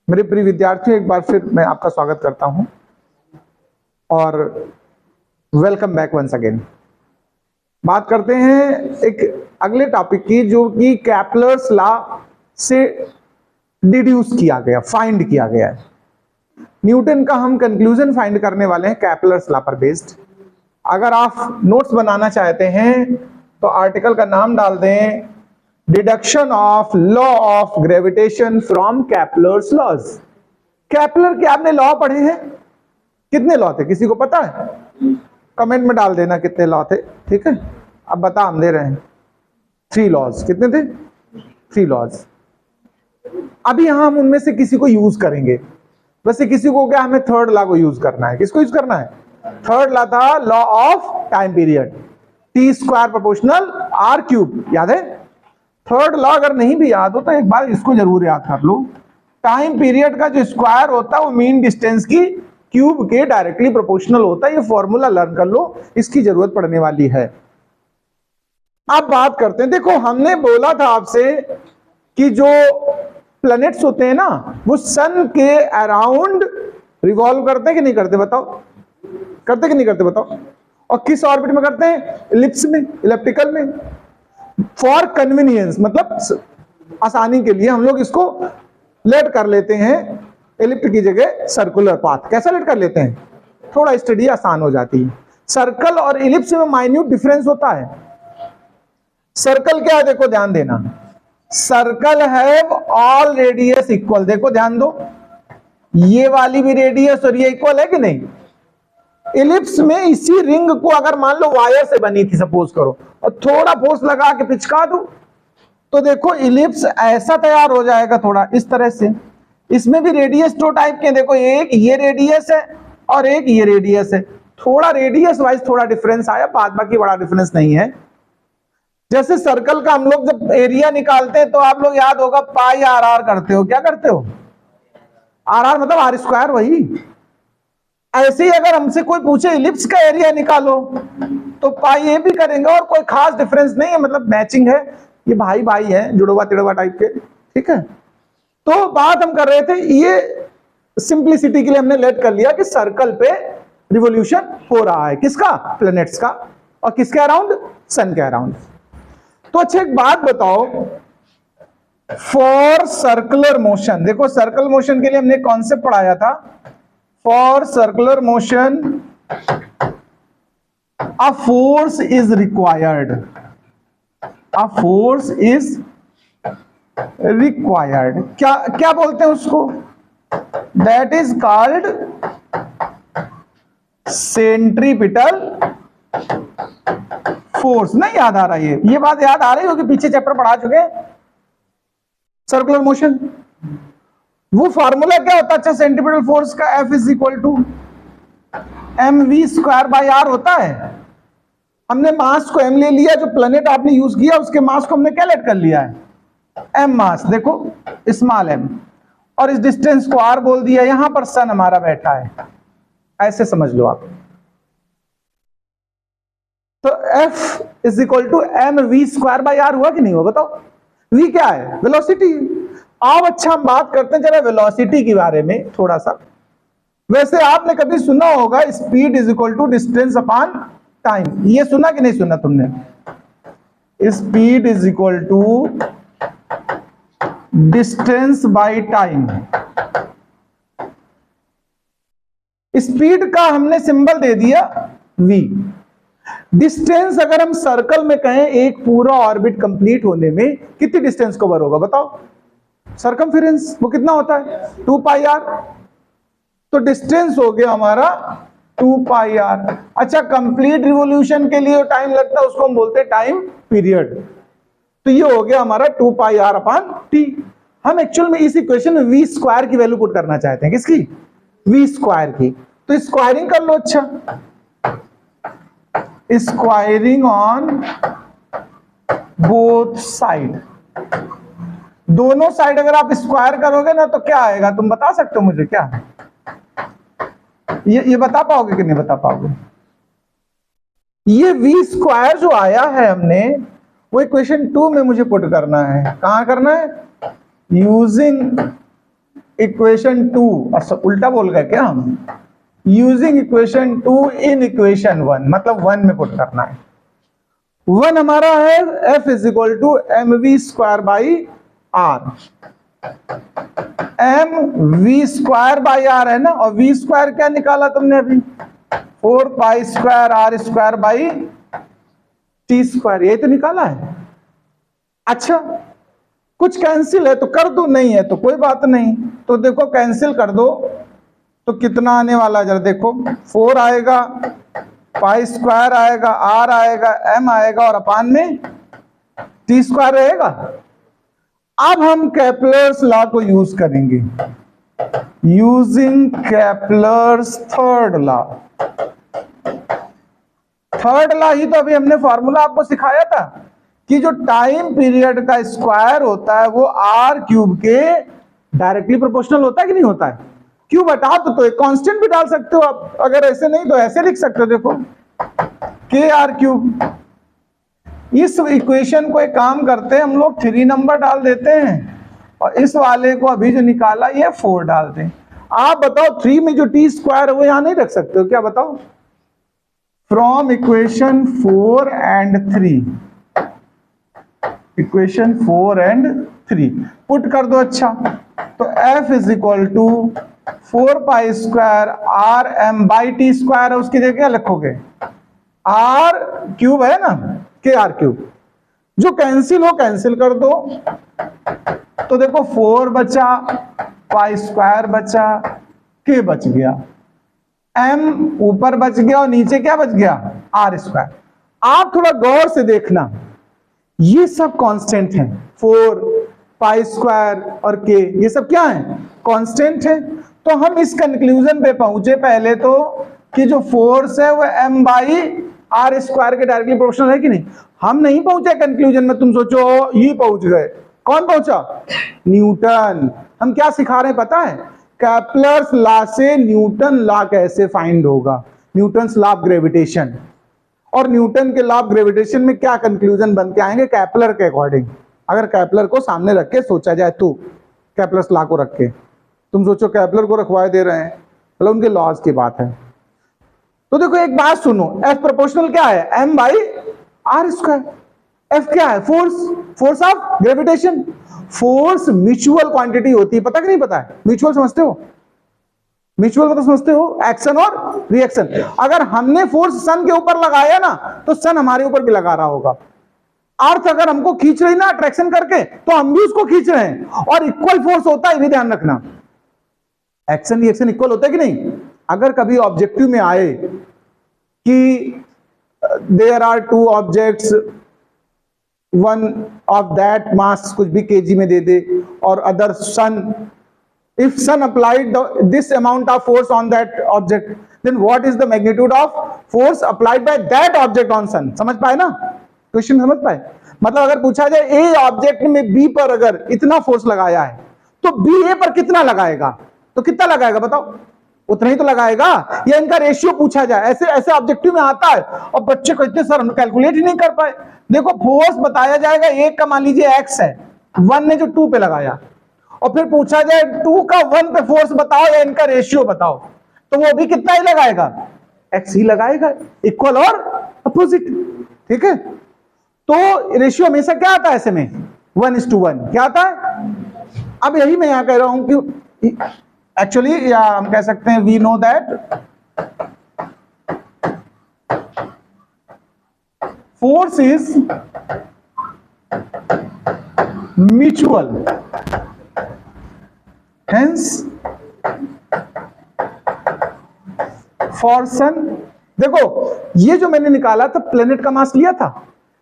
मेरे प्रिय विद्यार्थियों, एक बार फिर मैं आपका स्वागत करता हूं और वेलकम बैक वंस अगेन। बात करते हैं एक अगले टॉपिक की, जो कि कैपलर्स लॉ से डिड्यूस किया गया, फाइंड किया गया है। न्यूटन का हम कंक्लूजन फाइंड करने वाले हैं कैपलर्स लॉ पर बेस्ड। अगर आप नोट्स बनाना चाहते हैं तो आर्टिकल का नाम डाल दें deduction of law of gravitation from Kepler's laws. Kepler के आपने लॉ पढ़े हैं? कितने लॉ थे, किसी को पता है? कमेंट में डाल देना कितने लॉ थे, ठीक है? अब बता, हम दे रहे हैं 3 लॉज। कितने थे? 3 लॉज। अभी यहां हम उनमें से किसी को यूज करेंगे। वैसे किसी को क्या, हमें थर्ड लॉ को यूज करना है। किसको यूज करना है? थर्ड लॉ था law of time period, t square proportional r cube. याद है? थर्ड लॉ अगर नहीं भी याद हो तो एक बार इसको जरूर याद कर लो। टाइम पीरियड का जो स्क्वायर होता है वो मीन डिस्टेंस की क्यूब के डायरेक्टली प्रोपोर्शनल होता है। ये फॉर्मूला लर्न कर लो, इसकी जरूरत पड़ने वाली है। अब बात करते हैं, देखो हमने बोला था आपसे कि जो प्लैनेट्स होते हैं ना, वो सन के अराउंड रिवॉल्व करते हैं कि नहीं करते? बताओ, करते कि नहीं करते? बताओ। और किस ऑर्बिट में करते हैं? इलिप्स में, इलिप्टिकल में। फॉर कन्वीनियंस, मतलब आसानी के लिए हम लोग इसको लेट कर लेते हैं एलिप्ट की जगह सर्कुलर पाथ। कैसा लेट कर लेते हैं? थोड़ा स्टडी आसान हो जाती है। सर्कल और इलिप्स में माइन्यूट डिफरेंस होता है। सर्कल क्या है? देखो ध्यान देना, circle have all radius equal. देखो ध्यान दो, ये वाली भी रेडियस और ये इक्वल है कि नहीं? इलिप्स में इसी रिंग को अगर मान लो वायर से बनी थी सपोज करो, और थोड़ा फोर्स लगा के पिचका दो तो देखो इलिप्स ऐसा तैयार हो जाएगा, थोड़ा इस तरह से। इसमें भी रेडियस 2 टाइप के, देखो एक ये रेडियस है और एक ये रेडियस है। थोड़ा रेडियस वाइज थोड़ा डिफरेंस आया, बाद बाकी बड़ा डिफरेंस नहीं है। जैसे सर्कल का हम लोग जब एरिया निकालते हैं तो आप लोग याद होगा पाई आर आर करते हो। क्या करते हो? आर आर मतलब आर स्क्वायर, वही। ऐसे ही अगर हमसे कोई पूछे इलिप्स का एरिया निकालो तो पाई ये भी करेंगे, और कोई खास डिफरेंस नहीं है, मतलब मैचिंग है। ये भाई भाई है, जुड़वा तिड़वा टाइप के, ठीक है? तो बात हम कर रहे थे, ये सिंप्लिसिटी के लिए हमने लेट कर लिया कि सर्कल पे रिवॉल्यूशन हो रहा है। किसका? प्लैनेट्स का। और किसके अराउंड? सन के अराउंड। तो अच्छा एक बात बताओ, फॉर सर्कुलर मोशन, देखो सर्कल मोशन के लिए हमने कॉन्सेप्ट पढ़ाया था। For circular motion a force is required. A force is required. क्या क्या बोलते हैं उसको? That is called centripetal force. नहीं याद आ रहा? ये बात याद आ रही होगी, पीछे चैप्टर पढ़ा चुके हैं सर्कुलर मोशन। वो फार्मूला क्या होता है? अच्छा, सेंट्रीपिटल फोर्स का F is equal to mv square by r होता है। हमने मास को m ले लिया, जो प्लेनेट आपने यूज किया उसके मास को हमने क्या लेट कर लिया है? m मास। देखो स्मॉल m, और इस डिस्टेंस को r बोल दिया। यहां पर सन हमारा बैठा है, ऐसे समझ लो आप। तो F is equal to mv square by r हुआ कि नहीं हुआ? बताओ। v क्या है? वेलोसिटी। अब अच्छा हम बात करते हैं जरा वेलोसिटी के बारे में थोड़ा सा। वैसे आपने कभी सुना होगा speed is equal to distance upon time. ये सुना कि नहीं सुना तुमने? Speed is equal to distance by time. Speed का हमने सिंबल दे दिया v। डिस्टेंस अगर हम सर्कल में कहें, एक पूरा ऑर्बिट कंप्लीट होने में कितनी डिस्टेंस कवर होगा? बताओ। सर्कमफेरेंस वो कितना होता है? 2 पाई आर। तो डिस्टेंस हो गया हमारा 2 पाई आर। अच्छा, कंप्लीट रिवॉल्यूशन के लिए टाइम लगता है, उसको हम बोलते हैं टाइम पीरियड। तो ये हो गया हमारा 2 पाई आर अपॉन टी। हम एक्चुअल में इस इक्वेशन में वी स्क्वायर की वैल्यू पुट करना चाहते हैं। किसकी? वी स्क्वायर की। तो स्क्वायरिंग कर लो। अच्छा, स्क्वायरिंग ऑन बोथ साइड। दोनों साइड अगर आप स्क्वायर करोगे ना तो क्या आएगा? तुम बता सकते हो मुझे क्या? ये बता पाओगे कि नहीं बता पाओगे? ये v स्क्वायर जो आया है हमने, वो इक्वेशन 2 में मुझे पुट करना है। कहां करना है? यूजिंग इक्वेशन 2, अच्छा उल्टा बोल गए क्या हम, यूजिंग इक्वेशन 2 इन इक्वेशन 1, मतलब 1 में पुट करना है। 1 हमारा है F is equal to m v square by r, m v square by r है ना, और वी स्क्वायर क्या निकाला तुमने अभी, 4 pi square r square by t square, यही तो निकाला है। अच्छा कुछ कैंसिल है तो कर दो, नहीं है तो कोई बात नहीं, तो देखो कैंसिल कर दो तो कितना आने वाला जरा देखो, 4 आएगा, पाई स्क्वायर आएगा, आर आएगा, एम आएगा, और अपान में टी स्क्वायर रहेगा। अब हम केपलर्स लॉ को यूज करेंगे, using Kepler's third law. Third law ही तो अभी हमने फॉर्मूला आपको सिखाया था कि जो टाइम पीरियड का स्क्वायर होता है वो आर क्यूब के डायरेक्टली प्रोपोर्शनल होता है कि नहीं होता है। क्यूब हटा तो एक कांस्टेंट भी डाल सकते हो आप, अगर ऐसे नहीं तो ऐसे लिख सकते हो, देखो के आर क्यूब। इस इक्वेशन को एक काम करते हैं हम लोग, 3 नंबर डाल देते हैं और इस वाले को अभी जो निकाला ये 4 डालते हैं। आप बताओ 3 में जो टी स्क्वायर है वो यहां नहीं रख सकते हो क्या, बताओ। From equation 4 and 3, equation 4 and 3 put कर दो। अच्छा तो F is equal to 4 pi square r m by t square है, उसकी जगह क्या लिखोगे, आर क्यूब है ना, के आर क्यूब। जो कैंसिल हो कैंसिल कर दो, तो देखो 4 बचा, पाई स्क्वायर बचा, के बच गया, एम ऊपर बच गया और नीचे क्या बच गया, आर स्क्वायर। आप थोड़ा गौर से देखना, ये सब कांस्टेंट हैं, 4 पाई स्क्वायर और के, ये सब क्या है, कांस्टेंट है। तो हम इस कंक्लूजन पे पहुंचे पहले तो कि जो फोर्स है वो एम बाई आर स्क्वायर के डायरेक्टली प्रोपोर्शनल है कि नहीं। हम नहीं पहुंचे कंक्लूजन में, तुम सोचो ये पहुंच गए, कौन पहुंचा, न्यूटन। हम क्या सिखा रहे हैं पता है, केपलर्स लॉ से न्यूटन लॉ कैसे फाइंड होगा, न्यूटन्स लॉ ऑफ ग्रेविटेशन, और न्यूटन के लॉ ऑफ ग्रेविटेशन में क्या कंक्लूजन बन के आएंगे केपलर के अकॉर्डिंग। अगर केपलर को सामने रख के सोचा जाए तो, केपलर्स लॉ को रख के, तुम सोचो केपलर को रखवाए दे रहे हैं, मतलब उनके लॉज की बात है। तो देखो एक बात सुनो, एफ प्रोपोर्शनल क्या है, m by r square. F क्या है, force, force of gravitation. Force mutual quantity होती है, पता कि नहीं पता है, म्यूचुअल समझते हो, म्यूचुअल तो समझते हो, एक्शन और रिएक्शन। अगर हमने फोर्स सन के ऊपर लगाया ना तो सन हमारे ऊपर भी लगा रहा होगा। अर्थ अगर हमको खींच रही ना अट्रैक्शन करके तो हम भी उसको खींच रहे हैं, और इक्वल फोर्स होता है, ये भी ध्यान रखना, एक्शन रिएक्शन इक्वल होता है कि नहीं। अगर कभी ऑब्जेक्टिव में आए कि there are 2 objects, one of that mass कुछ भी केजी में दे दे, और other sun, if sun applied this amount of force on that object, then what is the magnitude of force applied by that object on sun। समझ पाए ना, question समझ पाए। मतलब अगर पूछा जाए ए ऑब्जेक्ट में बी पर अगर इतना फोर्स लगाया है तो बी ए पर कितना लगाएगा, तो कितना लगाएगा बताओ, उतना ही तो लगाएगा। या इनका रेशियो पूछा जाए, ऐसे ऐसे ऑब्जेक्टिव में आता है और बच्चे कहते सर हम कैलकुलेट ही नहीं कर पाए। देखो फोर्स बताया जाएगा, एक का मान लीजिए एक्स है, 1 ने जो 2 पे लगाया, और फिर पूछा जाए 2 का 1 पे फोर्स बताओ या इनका रेशियो बताओ, तो वो भी कितना ही लगाएगा, एक्स ही लगाएगा, इक्वल और अपोजिट। ठीक है, तो रेशियो हमेशा क्या आता है ऐसे में, 1:1 क्या आता है। अब यही मैं यहां कह रहा हूं कि एक्चुअली, या हम कह सकते हैं we know that force is mutual, Hence, for sun, देखो ये जो मैंने निकाला था प्लेनेट का मास लिया था,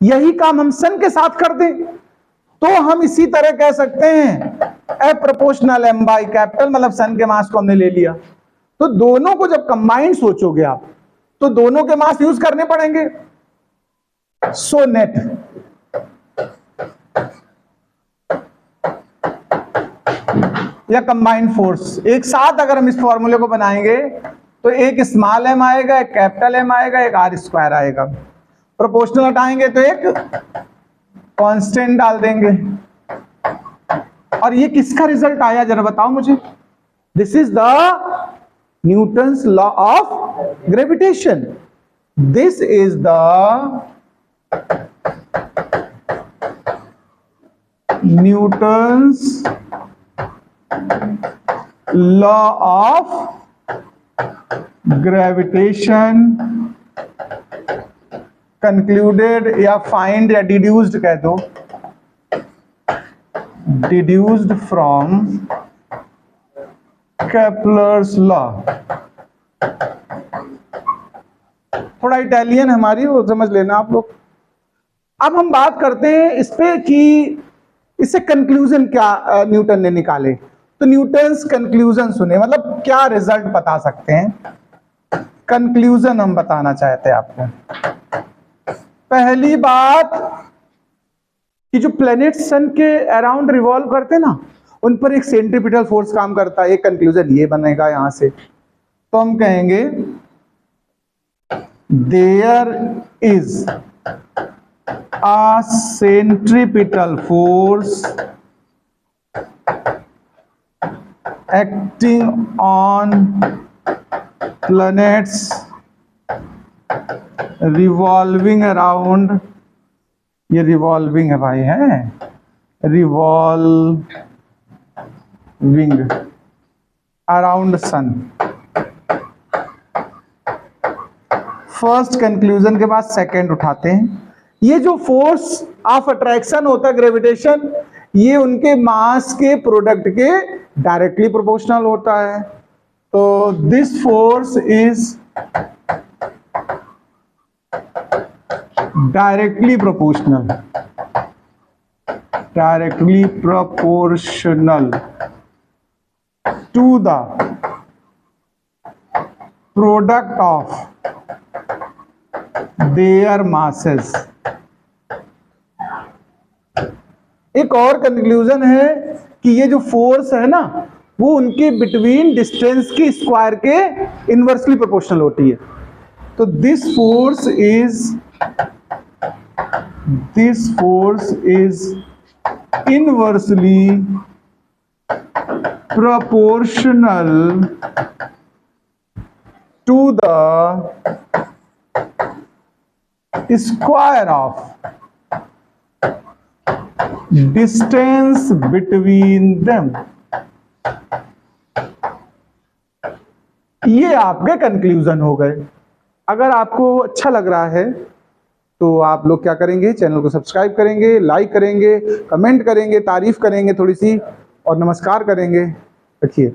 यही काम हम सन के साथ कर दें तो हम इसी तरह कह सकते हैं F proportional M by capital, मतलब सन के मास को हमने ले लिया। तो दोनों को जब कंबाइंड सोचोगे आप तो दोनों के मास यूज करने पड़ेंगे। सो नेट या कंबाइंड फोर्स, एक साथ अगर हम इस फॉर्मूले को बनाएंगे तो एक स्मॉल एम आएगा, एक कैपिटल एम आएगा, एक आर स्क्वायर आएगा। प्रोपोर्शनल हटाएंगे तो एक कांस्टेंट डाल देंगे। और ये किसका रिजल्ट आया जरा बताओ मुझे, this is the Newton's law of gravitation. This is the Newton's law of gravitation concluded या फाइंड या डिड्यूस्ड कह दो, डिड्यूस्ड फ्रॉम केपलर्स लॉ. थोड़ा इटालियन हमारी वो समझ लेना आप लोग. अब हम बात करते हैं इस पे कि इससे कंक्लूजन क्या न्यूटन ने निकाले. तो न्यूटन्स कंक्लूजन सुने, मतलब क्या रिजल्ट बता सकते हैं. कंक्लूजन हम बताना चाहते हैं आपको. पहली बात कि जो प्लैनेट सन के अराउंड रिवॉल्व करते हैं ना, उन पर एक सेंट्रीपिटल फोर्स काम करता है. एक कंक्लूजन ये बनेगा यहां से. तो हम कहेंगे there is a centripetal force acting on planets revolving around, ये रिवॉल्विंग है भाई, है revolving around sun. First conclusion के बाद सेकंड उठाते हैं. ये जो फोर्स ऑफ अट्रैक्शन होता है ग्रेविटेशन, ये उनके मास के प्रोडक्ट के डायरेक्टली प्रोपोर्शनल होता है. तो this force is directly proportional to the product of their masses. एक और कंक्लूजन है कि ये जो फोर्स है ना, वो उनके बिटवीन डिस्टेंस के स्क्वायर के इनवर्सली प्रोपोर्शनल होती है. तो this force is inversely proportional to the square of distance between them. ये आपके कंक्लूजन हो गए. अगर आपको अच्छा लग रहा है तो आप लोग क्या करेंगे, चैनल को सब्सक्राइब करेंगे, लाइक करेंगे, कमेंट करेंगे, तारीफ करेंगे थोड़ी सी, और नमस्कार करेंगे. रखिए.